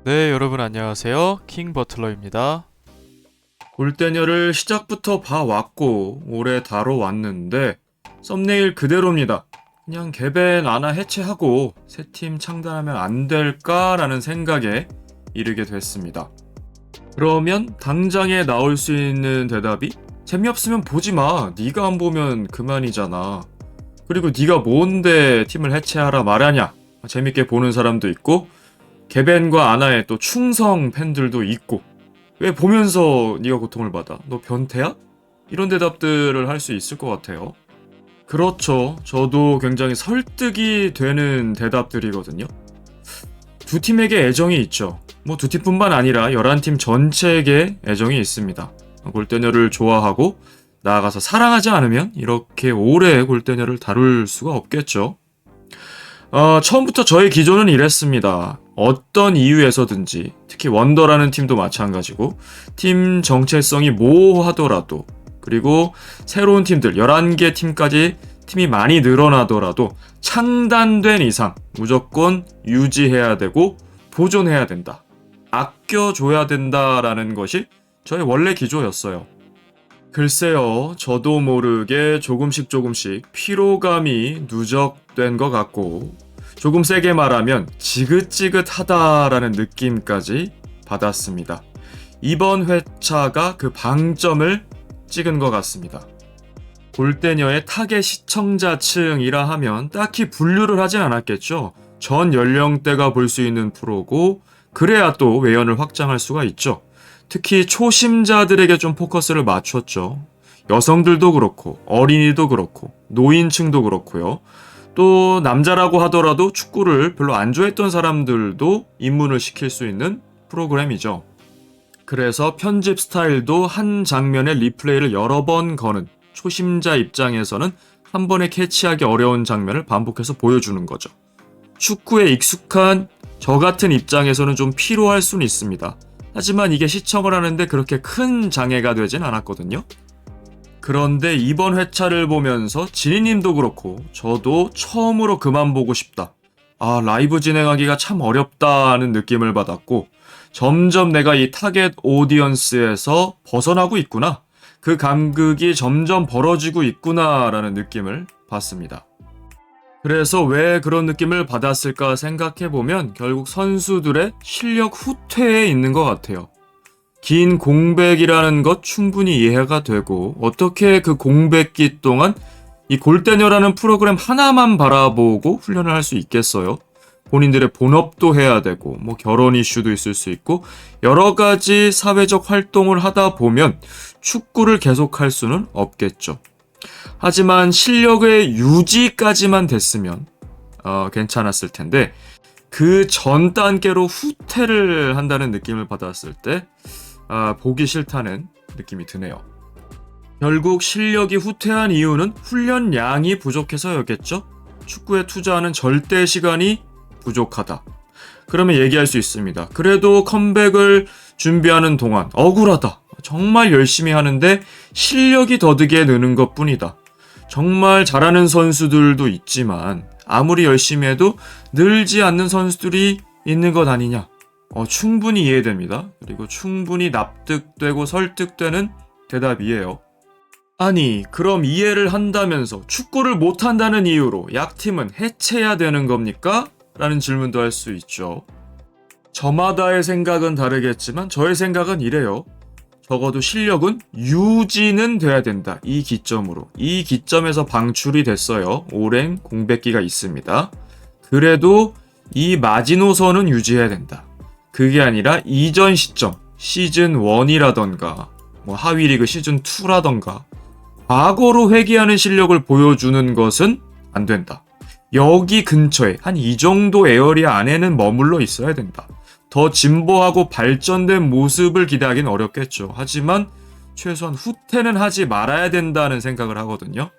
네, 여러분 안녕하세요. 킹 버틀러입니다. 골대녀를 시작부터 봐왔고 오래 다뤄왔는데 썸네일 그대로입니다. 그냥 개벤 아나 해체하고 새 팀 창단하면 안 될까라는 생각에 이르게 됐습니다. 그러면 당장에 나올 수 있는 대답이 재미없으면 보지 마. 네가 안 보면 그만이잖아. 그리고 네가 뭔데 팀을 해체하라 말하냐. 재밌게 보는 사람도 있고 개벤과 아나의 또 충성 팬들도 있고 왜 보면서 네가 고통을 받아? 너 변태야? 이런 대답들을 할 수 있을 것 같아요. 그렇죠. 저도 굉장히 설득이 되는 대답들이거든요. 두 팀에게 애정이 있죠. 뭐 두 팀뿐만 아니라 11팀 전체에게 애정이 있습니다. 골대녀를 좋아하고 나아가서 사랑하지 않으면 이렇게 오래 골대녀를 다룰 수가 없겠죠. 처음부터 저의 기조는 이랬습니다. 어떤 이유에서든지 특히 원더라는 팀도 마찬가지고 팀 정체성이 모호하더라도 그리고 새로운 팀들 11개 팀까지 팀이 많이 늘어나더라도 창단된 이상 무조건 유지해야 되고 보존해야 된다. 아껴줘야 된다라는 것이 저의 원래 기조였어요. 글쎄요, 저도 모르게 조금씩 피로감이 누적된 것 같고 조금 세게 말하면 지긋지긋하다라는 느낌까지 받았습니다. 이번 회차가 그 방점을 찍은 것 같습니다. 골대녀의 타겟 시청자층이라 하면 딱히 분류를 하진 않았겠죠. 전 연령대가 볼 수 있는 프로고 그래야 또 외연을 확장할 수가 있죠. 특히 초심자들에게 좀 포커스를 맞췄죠. 여성들도 그렇고 어린이도 그렇고 노인층도 그렇고요. 또 남자라고 하더라도 축구를 별로 안 좋아했던 사람들도 입문을 시킬 수 있는 프로그램이죠. 그래서 편집 스타일도 한 장면의 리플레이를 여러 번 거는 초심자 입장에서는 한 번에 캐치하기 어려운 장면을 반복해서 보여주는 거죠. 축구에 익숙한 저 같은 입장에서는 좀 피로할 수는 있습니다. 하지만 이게 시청을 하는데 그렇게 큰 장애가 되진 않았거든요. 그런데 이번 회차를 보면서 지니님도 그렇고 저도 처음으로 그만 보고 싶다. 라이브 진행하기가 참 어렵다는 느낌을 받았고 점점 내가 이 타겟 오디언스에서 벗어나고 있구나. 그 간극이 점점 벌어지고 있구나라는 느낌을 받습니다. 그래서 왜 그런 느낌을 받았을까 생각해보면 결국 선수들의 실력 후퇴에 있는 것 같아요. 긴 공백이라는 것 충분히 이해가 되고 어떻게 그 공백기 동안 이 골대녀라는 프로그램 하나만 바라보고 훈련을 할 수 있겠어요? 본인들의 본업도 해야 되고 뭐 결혼 이슈도 있을 수 있고 여러 가지 사회적 활동을 하다 보면 축구를 계속할 수는 없겠죠. 하지만 실력의 유지까지만 됐으면 괜찮았을 텐데 그 전 단계로 후퇴를 한다는 느낌을 받았을 때 보기 싫다는 느낌이 드네요. 결국 실력이 후퇴한 이유는 훈련량이 부족해서였겠죠? 축구에 투자하는 절대 시간이 부족하다. 그러면 얘기할 수 있습니다. 그래도 컴백을 준비하는 동안 억울하다. 정말 열심히 하는데 실력이 더디게 느는 것뿐이다. 정말 잘하는 선수들도 있지만 아무리 열심히 해도 늘지 않는 선수들이 있는 것 아니냐. 충분히 이해됩니다. 그리고 충분히 납득되고 설득되는 대답이에요. 아니, 그럼 이해를 한다면서 축구를 못한다는 이유로 약팀은 해체해야 되는 겁니까? 라는 질문도 할 수 있죠. 저마다의 생각은 다르겠지만 저의 생각은 이래요. 적어도 실력은 유지는 돼야 된다. 이 기점으로. 이 기점에서 방출이 됐어요. 오랜 공백기가 있습니다. 그래도 이 마지노선은 유지해야 된다. 그게 아니라 이전 시점, 시즌 1이라던가 뭐 하위리그 시즌 2라던가 과거로 회귀하는 실력을 보여주는 것은 안 된다. 여기 근처에 한 이 정도 에어리아 안에는 머물러 있어야 된다. 더 진보하고 발전된 모습을 기대하긴 어렵겠죠. 하지만 최소한 후퇴는 하지 말아야 된다는 생각을 하거든요.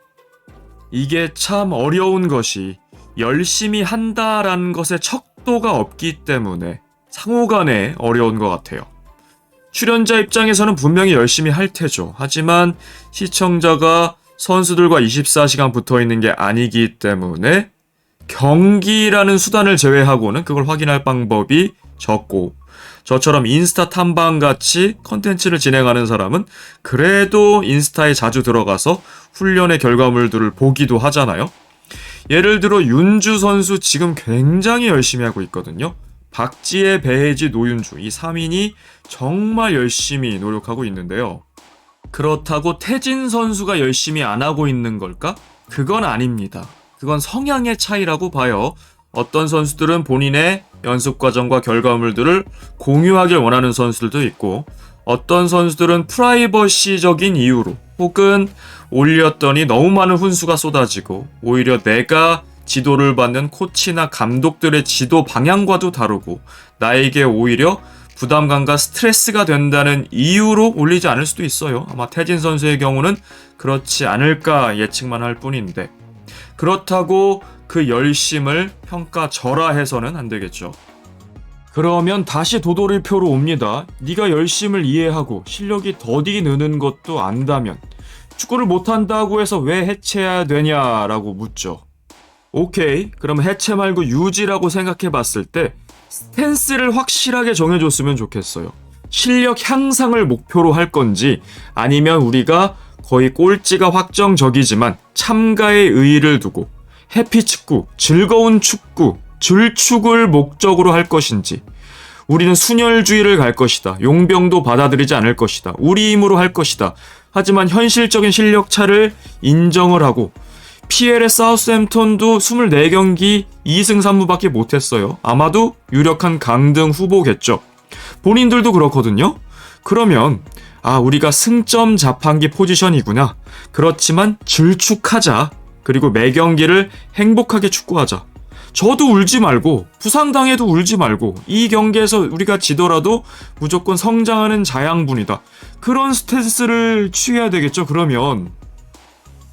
이게 참 어려운 것이 열심히 한다라는 것에 척도가 없기 때문에 상호간에 어려운 것 같아요. 출연자 입장에서는 분명히 열심히 할 테죠. 하지만 시청자가 선수들과 24시간 붙어 있는 게 아니기 때문에 경기라는 수단을 제외하고는 그걸 확인할 방법이 적고 저처럼 인스타 탐방같이 컨텐츠를 진행하는 사람은 그래도 인스타에 자주 들어가서 훈련의 결과물들을 보기도 하잖아요. 예를 들어 윤주 선수 지금 굉장히 열심히 하고 있거든요. 박지혜, 배혜지, 노윤주 이 3인이 정말 열심히 노력하고 있는데요. 그렇다고 태진 선수가 열심히 안 하고 있는 걸까? 그건 아닙니다. 그건 성향의 차이라고 봐요. 어떤 선수들은 본인의 연습 과정과 결과물들을 공유하길 원하는 선수들도 있고, 어떤 선수들은 프라이버시적인 이유로 혹은 올렸더니 너무 많은 훈수가 쏟아지고 오히려 내가 지도를 받는 코치나 감독들의 지도 방향과도 다르고 나에게 오히려 부담감과 스트레스가 된다는 이유로 올리지 않을 수도 있어요. 아마 태진 선수의 경우는 그렇지 않을까 예측만 할 뿐인데, 그렇다고 그 열심을 평가절하해서는 안 되겠죠. 그러면 다시 도돌이표로 옵니다. 네가 열심을 이해하고 실력이 더디 느는 것도 안다면 축구를 못한다고 해서 왜 해체해야 되냐라고 묻죠. 오케이, 그럼 해체 말고 유지라고 생각해 봤을 때 스탠스를 확실하게 정해줬으면 좋겠어요. 실력 향상을 목표로 할 건지, 아니면 우리가 거의 꼴찌가 확정적이지만 참가의 의의를 두고 해피축구, 즐거운 축구, 줄축을 목적으로 할 것인지, 우리는 순혈주의를 갈 것이다, 용병도 받아들이지 않을 것이다, 우리 힘으로 할 것이다, 하지만 현실적인 실력차를 인정을 하고, PL의 사우스햄턴도 24경기 2승 3무밖에 못했어요. 아마도 유력한 강등 후보겠죠. 본인들도 그렇거든요. 그러면 우리가 승점 자판기 포지션이구나. 그렇지만 질축하자. 그리고 매 경기를 행복하게 축구하자. 저도 울지 말고, 부상당해도 울지 말고, 이 경기에서 우리가 지더라도 무조건 성장하는 자양분이다. 그런 스탠스를 취해야 되겠죠, 그러면.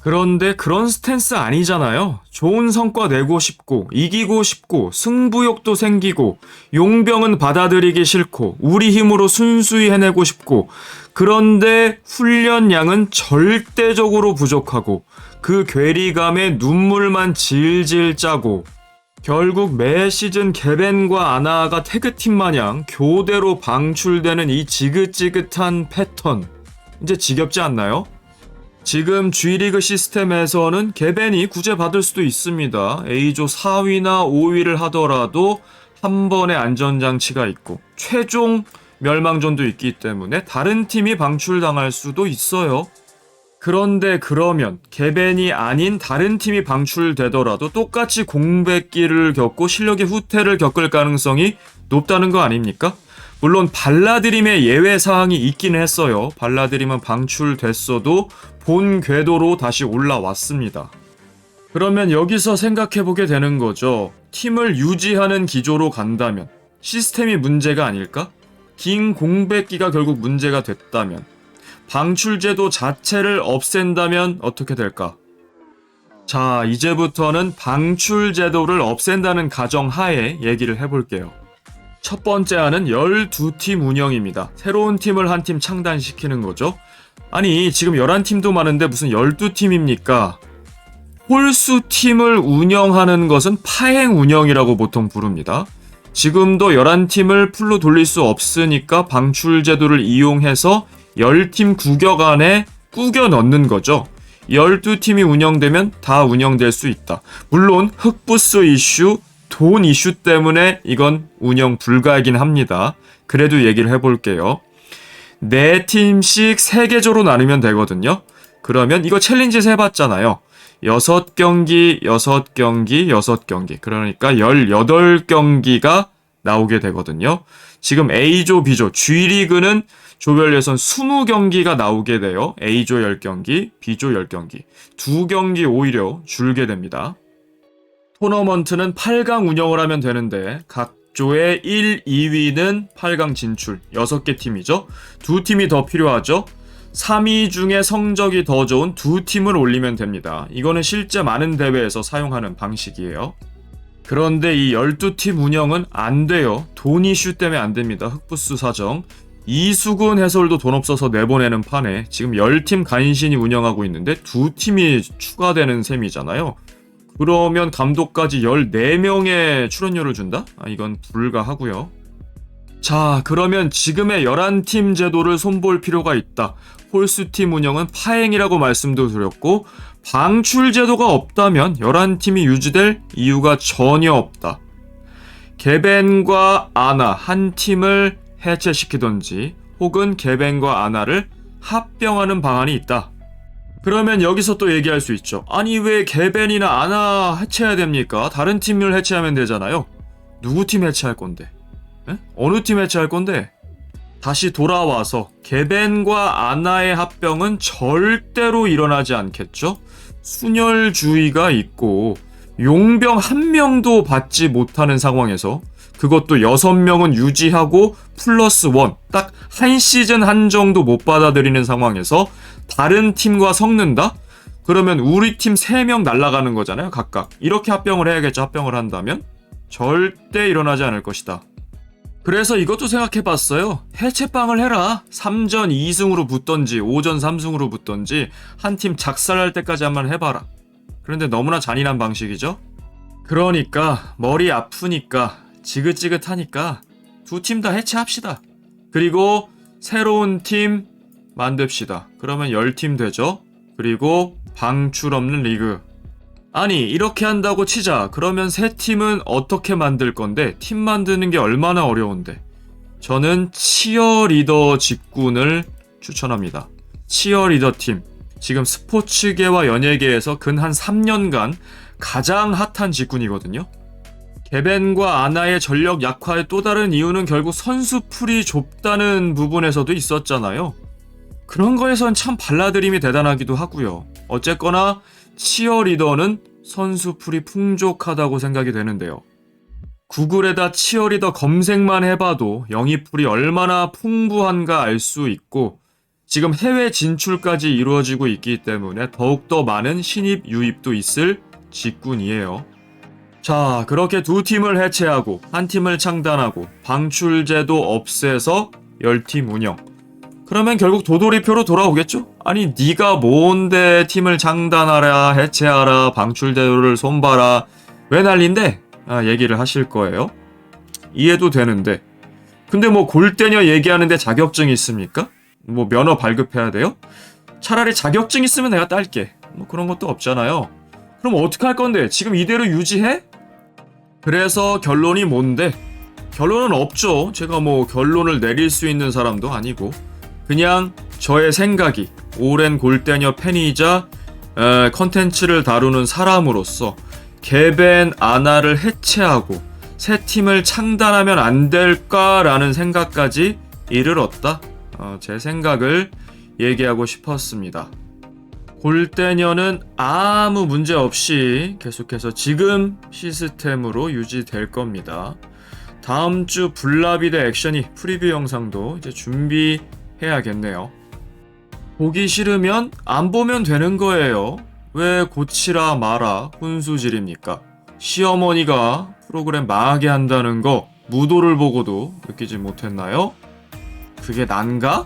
그런데 그런 스탠스 아니잖아요. 좋은 성과 내고 싶고, 이기고 싶고, 승부욕도 생기고, 용병은 받아들이기 싫고, 우리 힘으로 순수히 해내고 싶고, 그런데 훈련량은 절대적으로 부족하고, 그 괴리감에 눈물만 질질 짜고, 결국 매 시즌 개벤과 아나가 태그팀 마냥 교대로 방출되는 이 지긋지긋한 패턴, 이제 지겹지 않나요? 지금 G리그 시스템에서는 개벤이 구제받을 수도 있습니다. A조 4위나 5위를 하더라도 한 번의 안전장치가 있고 최종 멸망전도 있기 때문에 다른 팀이 방출당할 수도 있어요. 그런데 그러면 개벤이 아닌 다른 팀이 방출되더라도 똑같이 공백기를 겪고 실력의 후퇴를 겪을 가능성이 높다는 거 아닙니까? 물론 발라드림의 예외 사항이 있긴 했어요. 발라드림은 방출됐어도 본 궤도로 다시 올라왔습니다. 그러면 여기서 생각해보게 되는 거죠. 팀을 유지하는 기조로 간다면 시스템이 문제가 아닐까? 긴 공백기가 결국 문제가 됐다면, 방출제도 자체를 없앤다면 어떻게 될까? 자, 이제부터는 방출제도를 없앤다는 가정하에 얘기를 해볼게요. 첫 번째 안은 12팀 운영입니다. 새로운 팀을 한 팀 창단시키는 거죠. 아니, 지금 11팀도 많은데 무슨 12팀입니까? 홀수 팀을 운영하는 것은 파행 운영이라고 보통 부릅니다. 지금도 11팀을 풀로 돌릴 수 없으니까 방출 제도를 이용해서 10팀 구격 안에 꾸겨 넣는 거죠. 12팀이 운영되면 다 운영될 수 있다. 물론 흑부스 이슈, 돈 이슈 때문에 이건 운영 불가이긴 합니다. 그래도 얘기를 해볼게요. 4팀씩 3개조로 나누면 되거든요. 그러면 이거 챌린지에서 해봤잖아요. 6경기, 6경기, 6경기. 그러니까 18경기가 나오게 되거든요. 지금 A조, B조, G리그는 조별 예선 20경기가 나오게 돼요. A조 10경기, B조 10경기. 2경기 오히려 줄게 됩니다. 토너먼트는 8강 운영을 하면 되는데 각 조의 1, 2위는 8강 진출, 6개 팀이죠. 2팀이 더 필요하죠. 3위 중에 성적이 더 좋은 2팀을 올리면 됩니다. 이거는 실제 많은 대회에서 사용하는 방식이에요. 그런데 이 12팀 운영은 안 돼요. 돈 이슈 때문에 안 됩니다. 흑부스 사정. 이수근 해설도 돈 없어서 내보내는 판에 지금 10팀 간신히 운영하고 있는데 2팀이 추가되는 셈이잖아요. 그러면 감독까지 14명의 출연료를 준다? 이건 불가하고요. 자, 그러면 지금의 11팀 제도를 손볼 필요가 있다. 홀수팀 운영은 파행이라고 말씀도 드렸고, 방출 제도가 없다면 11팀이 유지될 이유가 전혀 없다. 개벤과 아나 한 팀을 해체시키던지 혹은 개벤과 아나를 합병하는 방안이 있다. 그러면 여기서 또 얘기할 수 있죠. 아니 왜 개벤이나 아나 해체해야 됩니까? 다른 팀을 해체하면 되잖아요. 누구 팀 해체할 건데? 에? 어느 팀 해체할 건데? 다시 돌아와서 개벤과 아나의 합병은 절대로 일어나지 않겠죠? 순혈주의가 있고 용병 한 명도 받지 못하는 상황에서 그것도 6명은 유지하고 플러스 1, 딱 한 시즌 한정도 못 받아들이는 상황에서 다른 팀과 섞는다? 그러면 우리 팀 3명 날아가는 거잖아요, 각각. 이렇게 합병을 해야겠죠, 합병을 한다면? 절대 일어나지 않을 것이다. 그래서 이것도 생각해봤어요. 해체빵을 해라. 3전 2승으로 붙던지 5전 3승으로 붙던지 한 팀 작살날 때까지 한번 해봐라. 그런데 너무나 잔인한 방식이죠. 그러니까 머리 아프니까 지긋지긋하니까 두 팀 다 해체합시다. 그리고 새로운 팀 만듭시다. 그러면 10팀 되죠. 그리고 방출 없는 리그. 아니 이렇게 한다고 치자. 그러면 새 팀은 어떻게 만들 건데? 팀 만드는 게 얼마나 어려운데? 저는 치어리더 직군을 추천합니다. 치어리더 팀. 지금 스포츠계와 연예계에서 근 한 3년간 가장 핫한 직군이거든요. 개벤과 아나의 전력 약화의 또 다른 이유는 결국 선수 풀이 좁다는 부분에서도 있었잖아요. 그런 거에선 참 발라드림이 대단하기도 하고요. 어쨌거나 치어리더는 선수 풀이 풍족하다고 생각이 되는데요. 구글에다 치어리더 검색만 해봐도 영입풀이 얼마나 풍부한가 알 수 있고 지금 해외 진출까지 이루어지고 있기 때문에 더욱더 많은 신입 유입도 있을 직군이에요. 자, 그렇게 두 팀을 해체하고 한 팀을 창단하고 방출제도 없애서 10팀 운영. 그러면 결국 도돌이표로 돌아오겠죠? 아니 네가 뭔데 팀을 창단하라, 해체하라, 방출제도를 손봐라 왜 난린데? 얘기를 하실 거예요. 이해도 되는데 근데 뭐 골대녀 얘기하는데 자격증이 있습니까? 뭐 면허 발급해야 돼요? 차라리 자격증 있으면 내가 딸게. 뭐 그런 것도 없잖아요. 그럼 어떻게 할 건데? 지금 이대로 유지해? 그래서 결론이 뭔데? 결론은 없죠. 제가 뭐 결론을 내릴 수 있는 사람도 아니고 그냥 저의 생각이 오랜 골대녀 팬이자 컨텐츠를 다루는 사람으로서 개벤 아나를 해체하고 새 팀을 창단하면 안 될까라는 생각까지 이르렀다. 제 생각을 얘기하고 싶었습니다. 골대녀는 아무 문제 없이 계속해서 지금 시스템으로 유지될 겁니다. 다음 주 블라비 대 액션이 프리뷰 영상도 이제 준비해야겠네요. 보기 싫으면 안 보면 되는 거예요. 왜 고치라 마라 훈수질입니까? 시어머니가 프로그램 망하게 한다는 거 무도를 보고도 느끼지 못했나요? 그게 난가?